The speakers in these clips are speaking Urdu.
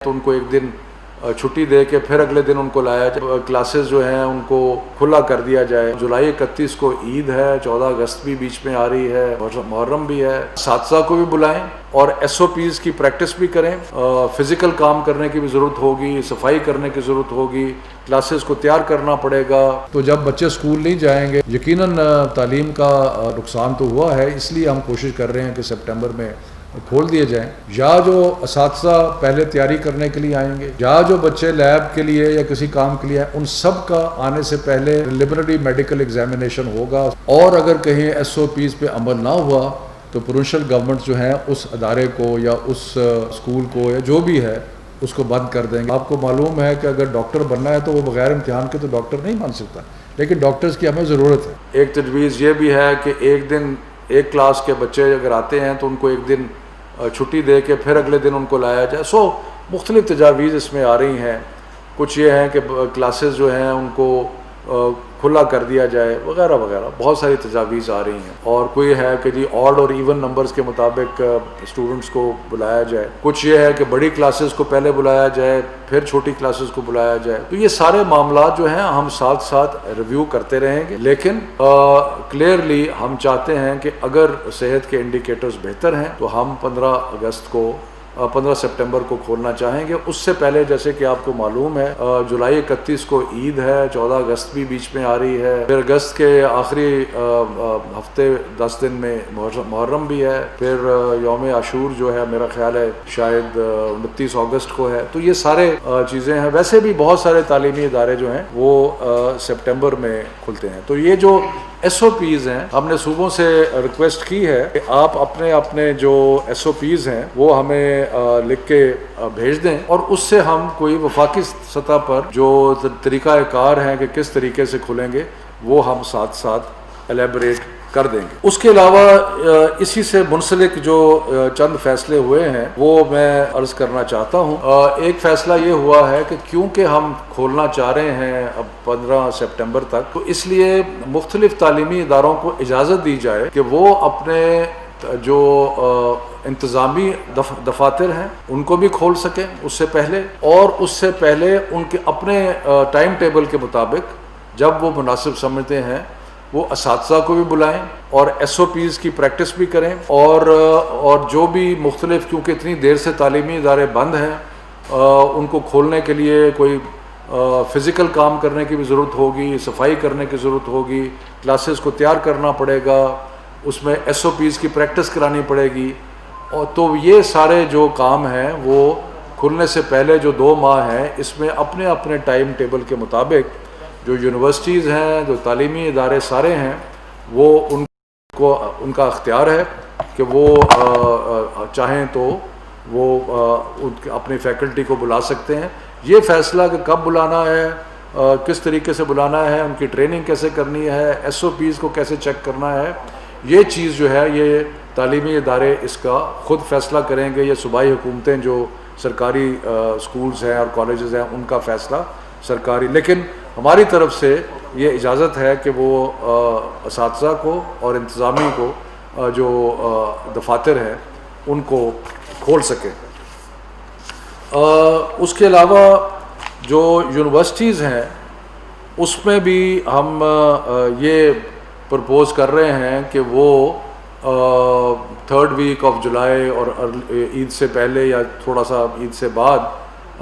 تو ان کو ایک دن چھٹی دے کے پھر اگلے دن ان کو لایا جائے، کلاسز جو ہیں ان کو کھلا کر دیا جائے۔ جولائی 31 کو عید ہے، 14 اگست بھی بیچ میں آ رہی ہے، محرم بھی ہے۔ اساتذہ کو بھی بلائیں اور ایس او پیز کی پریکٹس بھی کریں۔ فزیکل کام کرنے کی بھی ضرورت ہوگی، صفائی کرنے کی ضرورت ہوگی، کلاسز کو تیار کرنا پڑے گا۔ تو جب بچے اسکول نہیں جائیں گے یقیناً تعلیم کا نقصان تو ہوا ہے، اس لیے ہم کوشش کر رہے ہیں کہ سپٹمبر میں کھول دیے جائیں۔ یا جو اساتذہ پہلے تیاری کرنے کے لیے آئیں گے، یا جو بچے لیب کے لیے یا کسی کام کے لیے آئیں، ان سب کا آنے سے پہلے پریلیمنری میڈیکل ایگزامینیشن ہوگا، اور اگر کہیں ایس او پیز پہ عمل نہ ہوا تو پروونشل گورنمنٹ جو ہیں اس ادارے کو یا اس اسکول کو یا جو بھی ہے اس کو بند کر دیں گے۔ آپ کو معلوم ہے کہ اگر ڈاکٹر بننا ہے تو وہ بغیر امتحان کے تو ڈاکٹر نہیں بن سکتا، لیکن ڈاکٹرز کی ہمیں ضرورت ہے۔ ایک تجویز یہ بھی ہے کہ ایک دن ایک کلاس کے بچے اگر آتے ہیں تو ان کو ایک دن چھٹی دے کے پھر اگلے دن ان کو لایا جائے۔ مختلف تجاویز اس میں آ رہی ہیں۔ کچھ یہ ہیں کہ کلاسز جو ہیں ان کو کھلا کر دیا جائے وغیرہ وغیرہ، بہت ساری تجاویز آ رہی ہیں۔ اور کوئی ہے کہ جی آڈ اور ایون نمبرز کے مطابق اسٹوڈنٹس کو بلایا جائے۔ کچھ یہ ہے کہ بڑی کلاسز کو پہلے بلایا جائے پھر چھوٹی کلاسز کو بلایا جائے۔ تو یہ سارے معاملات جو ہیں ہم ساتھ ساتھ ریویو کرتے رہیں گے، لیکن کلیئرلی ہم چاہتے ہیں کہ اگر صحت کے انڈیکیٹرز بہتر ہیں تو ہم 15 سپٹمبر کو کھولنا چاہیں گے۔ اس سے پہلے جیسے کہ آپ کو معلوم ہے جولائی 31 کو عید ہے، 14 اگست بھی بیچ میں آ رہی ہے، پھر اگست کے آخری ہفتے 10 دن میں محرم بھی ہے، پھر یوم عاشور جو ہے میرا خیال ہے شاید 29 اگست کو ہے۔ تو یہ سارے چیزیں ہیں۔ ویسے بھی بہت سارے تعلیمی ادارے جو ہیں وہ سپٹمبر میں کھلتے ہیں۔ تو یہ جو ایس او پیز ہیں، ہم نے صوبوں سے ریکویسٹ کی ہے کہ آپ اپنے جو ایس او پیز ہیں وہ ہمیں لکھ کے بھیج دیں، اور اس سے ہم کوئی وفاقی سطح پر جو طریقہ کار ہیں کہ کس طریقے سے کھلیں گے وہ ہم ساتھ ساتھ ایلیبریٹ کر دیں گے۔ اس کے علاوہ اسی سے منسلک جو چند فیصلے ہوئے ہیں وہ میں عرض کرنا چاہتا ہوں۔ ایک فیصلہ یہ ہوا ہے کہ کیونکہ ہم کھولنا چاہ رہے ہیں اب 15 سپٹمبر تک، تو اس لیے مختلف تعلیمی اداروں کو اجازت دی جائے کہ وہ اپنے جو انتظامی دفاتر ہیں ان کو بھی کھول سکیں اس سے پہلے، اور اس سے پہلے ان کے اپنے ٹائم ٹیبل کے مطابق جب وہ مناسب سمجھتے ہیں وہ اساتذہ کو بھی بلائیں اور ایس او پیز کی پریکٹس بھی کریں، اور جو بھی مختلف، کیونکہ اتنی دیر سے تعلیمی ادارے بند ہیں، ان کو کھولنے کے لیے کوئی فزیکل کام کرنے کی بھی ضرورت ہوگی، صفائی کرنے کی ضرورت ہوگی، کلاسز کو تیار کرنا پڑے گا، اس میں ایس او پیز کی پریکٹس کرانی پڑے گی، اور تو یہ سارے جو کام ہیں وہ کھلنے سے پہلے جو 2 ماہ ہیں اس میں اپنے اپنے ٹائم ٹیبل کے مطابق جو یونیورسٹیز ہیں، جو تعلیمی ادارے سارے ہیں، وہ ان کا اختیار ہے کہ وہ چاہیں تو وہ اپنی فیکلٹی کو بلا سکتے ہیں۔ یہ فیصلہ کہ کب بلانا ہے، کس طریقے سے بلانا ہے، ان کی ٹریننگ کیسے کرنی ہے، ایس او پیز کو کیسے چیک کرنا ہے، یہ چیز جو ہے یہ تعلیمی ادارے اس کا خود فیصلہ کریں گے۔ یہ صوبائی حکومتیں جو سرکاری سکولز ہیں اور کالجز ہیں ان کا فیصلہ سرکاری، لیکن ہماری طرف سے یہ اجازت ہے کہ وہ اساتذہ کو اور انتظامی کو جو دفاتر ہیں ان کو کھول سکیں۔ اس کے علاوہ جو یونیورسٹیز ہیں اس میں بھی ہم یہ پرپوز کر رہے ہیں کہ وہ 3rd ویک آف جولائی اور عید سے پہلے یا تھوڑا سا عید سے بعد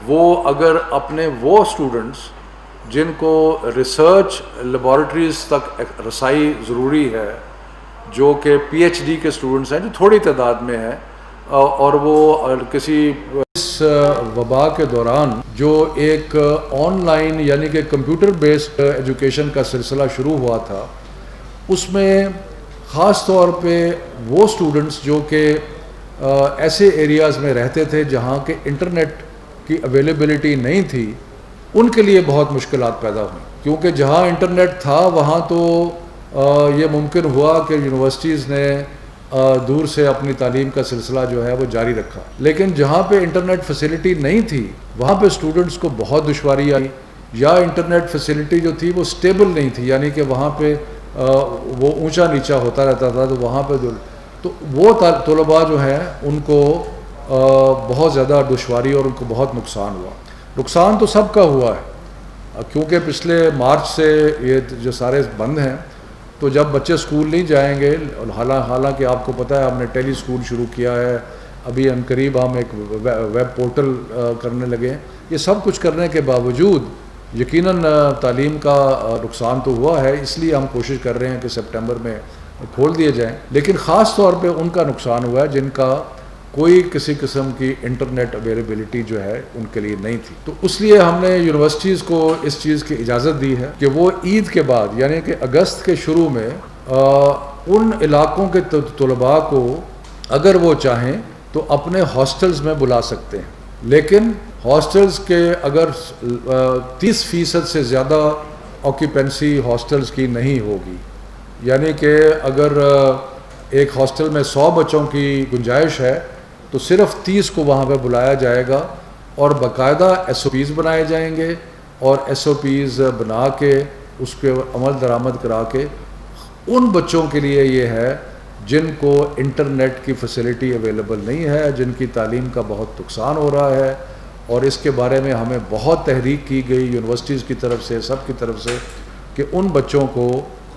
وہ اگر اپنے وہ اسٹوڈنٹس جن کو ریسرچ لیبارٹریز تک رسائی ضروری ہے، جو کہ پی ایچ ڈی کے اسٹوڈنٹس ہیں جو تھوڑی تعداد میں ہیں، اور وہ کسی اس وبا کے دوران جو ایک آن لائن یعنی کہ کمپیوٹر بیسڈ ایجوکیشن کا سلسلہ شروع ہوا تھا، اس میں خاص طور پہ وہ اسٹوڈنٹس جو کہ ایسے ایریاز میں رہتے تھے جہاں کہ انٹرنیٹ کی اویلیبلٹی نہیں تھی، ان کے لیے بہت مشکلات پیدا ہوئیں، کیونکہ جہاں انٹرنیٹ تھا وہاں تو یہ ممکن ہوا کہ یونیورسٹیز نے دور سے اپنی تعلیم کا سلسلہ جو ہے وہ جاری رکھا، لیکن جہاں پہ انٹرنیٹ فیسلٹی نہیں تھی وہاں پہ اسٹوڈنٹس کو بہت دشواری آئی، یا انٹرنیٹ فیسلٹی جو تھی وہ سٹیبل نہیں تھی، یعنی کہ وہاں پہ وہ اونچا نیچا ہوتا رہتا تھا، تو وہاں پہ تو وہ طلباء جو ہیں ان کو بہت زیادہ دشواری اور ان کو بہت نقصان ہوا. نقصان تو سب کا ہوا ہے کیونکہ پچھلے مارچ سے یہ جو سارے بند ہیں، تو جب بچے اسکول نہیں جائیں گے، حالانکہ آپ کو پتہ ہے ہم نے ٹیلی اسکول شروع کیا ہے، ابھی عنقریب ہم ایک ویب پورٹل کرنے لگے ہیں. یہ سب کچھ کرنے کے باوجود یقیناً تعلیم کا نقصان تو ہوا ہے، اس لیے ہم کوشش کر رہے ہیں کہ سپٹمبر میں کھول دیے جائیں. لیکن خاص طور پہ ان کا نقصان ہوا ہے جن کا کوئی کسی قسم کی انٹرنیٹ اویلیبلٹی جو ہے ان کے لیے نہیں تھی. تو اس لیے ہم نے یونیورسٹیز کو اس چیز کی اجازت دی ہے کہ وہ عید کے بعد یعنی کہ اگست کے شروع میں ان علاقوں کے طلباء کو اگر وہ چاہیں تو اپنے ہاسٹلز میں بلا سکتے ہیں. لیکن ہاسٹلز کے اگر 30% سے زیادہ آکیپنسی ہاسٹلز کی نہیں ہوگی، یعنی کہ اگر ایک ہاسٹل میں 100 بچوں کی گنجائش ہے تو صرف 30 کو وہاں پہ بلایا جائے گا، اور باقاعدہ SOPs بنائے جائیں گے، اور SOPs بنا کے اس کے عمل درآمد کرا کے ان بچوں کے لیے یہ ہے جن کو انٹرنیٹ کی فیسلٹی اویلیبل نہیں ہے، جن کی تعلیم کا بہت نقصان ہو رہا ہے. اور اس کے بارے میں ہمیں بہت تحریک کی گئی یونیورسٹیز کی طرف سے، سب کی طرف سے، کہ ان بچوں کو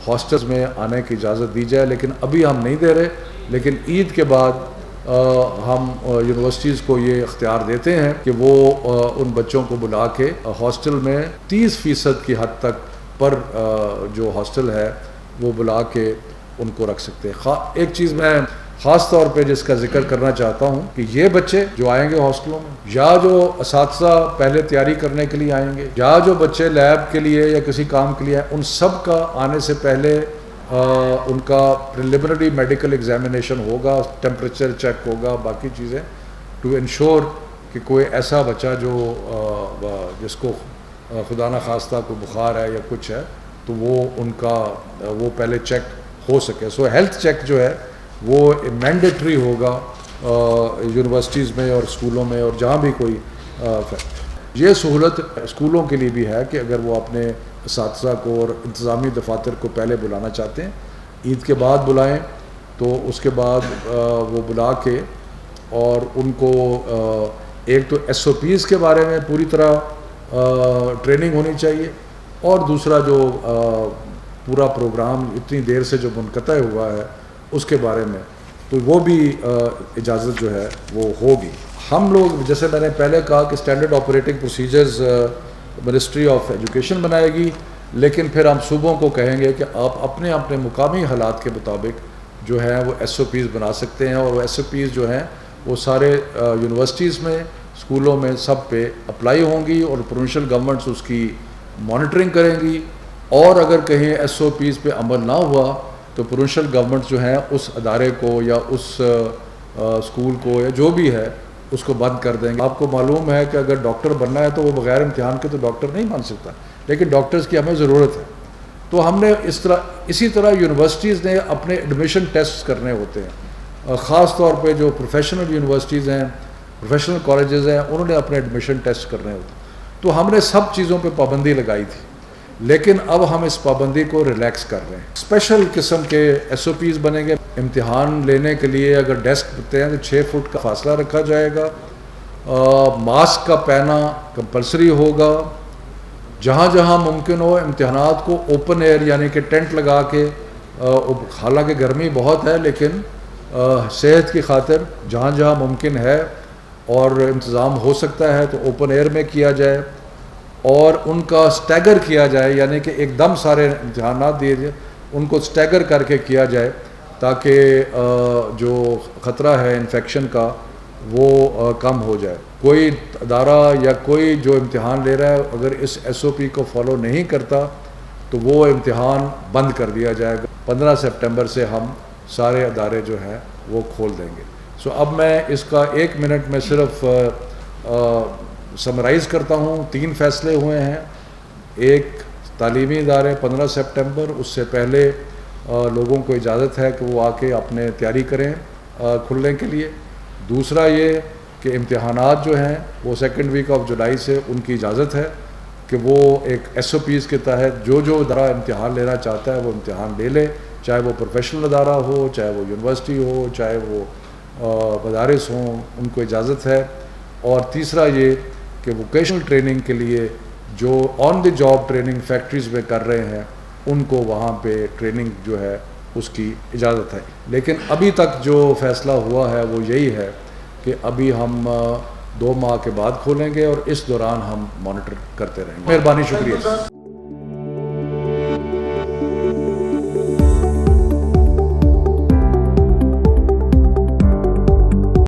ہاسٹلز میں آنے کی اجازت دی جائے. لیکن ابھی ہم نہیں دے رہے، لیکن عید کے بعد ہم یونیورسٹیز کو یہ اختیار دیتے ہیں کہ وہ ان بچوں کو بلا کے ہاسٹل میں 30% کی حد تک پر جو ہاسٹل ہے وہ بلا کے ان کو رکھ سکتے ہیں. ایک چیز میں خاص طور پہ جس کا ذکر کرنا چاہتا ہوں کہ یہ بچے جو آئیں گے ہاسٹلوں میں، یا جو اساتذہ پہلے تیاری کرنے کے لیے آئیں گے، یا جو بچے لیب کے لیے یا کسی کام کے لیے آئیں، ان سب کا آنے سے پہلے ان کا پریلیمنری میڈیکل ایگزامینیشن ہوگا، ٹیمپریچر چیک ہوگا، باقی چیزیں، ٹو انشور کہ کوئی ایسا بچہ جو جس کو خدا نخواستہ کوئی بخار ہے یا کچھ ہے تو وہ ان کا وہ پہلے چیک ہو سکے. سو ہیلتھ چیک جو ہے وہ مینڈیٹری ہوگا یونیورسٹیز میں اور اسکولوں میں اور جہاں بھی کوئی یہ سہولت اسکولوں کے لیے بھی ہے کہ اگر وہ اپنے اساتذہ کو اور انتظامی دفاتر کو پہلے بلانا چاہتے ہیں، عید کے بعد بلائیں، تو اس کے بعد وہ بلا کے اور ان کو ایک تو SOPs کے بارے میں پوری طرح ٹریننگ ہونی چاہیے، اور دوسرا جو پورا پروگرام اتنی دیر سے جو منقطع ہوا ہے اس کے بارے میں تو وہ بھی اجازت جو ہے وہ ہوگی. ہم لوگ جیسے میں نے پہلے کہا کہ standard operating procedures ministry of education بنائے گی، لیکن پھر ہم صوبوں کو کہیں گے کہ آپ اپنے اپنے مقامی حالات کے مطابق جو ہیں وہ SOPs بنا سکتے ہیں، اور وہ SOPs جو ہیں وہ سارے یونیورسٹیز میں، اسکولوں میں سب پہ اپلائی ہوں گی، اور پروونشل گورنمنٹس اس کی مانیٹرنگ کریں گی. اور اگر کہیں SOPs پہ عمل نہ ہوا تو پروونشل گورنمنٹ جو ہیں اس ادارے کو یا اس اسکول کو یا جو بھی ہے اس کو بند کر دیں گے. آپ کو معلوم ہے کہ اگر ڈاکٹر بننا ہے تو وہ بغیر امتحان کے تو ڈاکٹر نہیں بن سکتا، لیکن ڈاکٹرز کی ہمیں ضرورت ہے. تو ہم نے اسی طرح یونیورسٹیز نے اپنے ایڈمیشن ٹیسٹ کرنے ہوتے ہیں، خاص طور پہ جو پروفیشنل یونیورسٹیز ہیں، پروفیشنل کالجز ہیں، انہوں نے اپنے ایڈمیشن ٹیسٹ کرنے ہوتے ہیں. تو ہم نے سب چیزوں پہ پابندی لگائی تھی، لیکن اب ہم اس پابندی کو ریلیکس کر رہے ہیں. اسپیشل قسم کے SOPs بنیں گے. امتحان لینے کے لیے اگر ڈیسک ہوتے ہیں تو 6 فٹ کا فاصلہ رکھا جائے گا، ماسک کا پہنا کمپلسری ہوگا. جہاں جہاں ممکن ہو امتحانات کو اوپن ایئر یعنی کہ ٹینٹ لگا کے، حالانکہ گرمی بہت ہے لیکن صحت کی خاطر جہاں جہاں ممکن ہے اور انتظام ہو سکتا ہے تو اوپن ایئر میں کیا جائے، اور ان کا سٹیگر کیا جائے، یعنی کہ ایک دم سارے امتحانات دیے جائے، ان کو سٹیگر کر کے کیا جائے تاکہ جو خطرہ ہے انفیکشن کا وہ کم ہو جائے. کوئی ادارہ یا کوئی جو امتحان لے رہا ہے اگر اس SOP کو فالو نہیں کرتا تو وہ امتحان بند کر دیا جائے گا. 15 سپٹمبر سے ہم سارے ادارے جو ہیں وہ کھول دیں گے. اب میں اس کا 1 منٹ میں صرف سمرائز کرتا ہوں. 3 فیصلے ہوئے ہیں. ایک تعلیمی ادارے 15 سپٹمبر، اس سے پہلے لوگوں کو اجازت ہے کہ وہ آ کے اپنے تیاری کریں کھلنے کے لیے. دوسرا یہ کہ امتحانات جو ہیں وہ 2 ویک آف جولائی سے ان کی اجازت ہے کہ وہ ایک SOPs کے تحت جو ادارہ امتحان لینا چاہتا ہے وہ امتحان لے لے، چاہے وہ پروفیشنل ادارہ ہو، چاہے وہ یونیورسٹی ہو، چاہے وہ مدارس ہوں ان کو اجازت ہے. اور تیسرا یہ کہ ووکیشنل ٹریننگ کے لیے جو آن دی جاب ٹریننگ فیکٹریز میں کر رہے ہیں ان کو وہاں پہ ٹریننگ جو ہے اس کی اجازت ہے. لیکن ابھی تک جو فیصلہ ہوا ہے وہ یہی ہے کہ ابھی ہم 2 ماہ کے بعد کھولیں گے اور اس دوران ہم مانیٹر کرتے رہیں گے. مہربانی، شکریہ.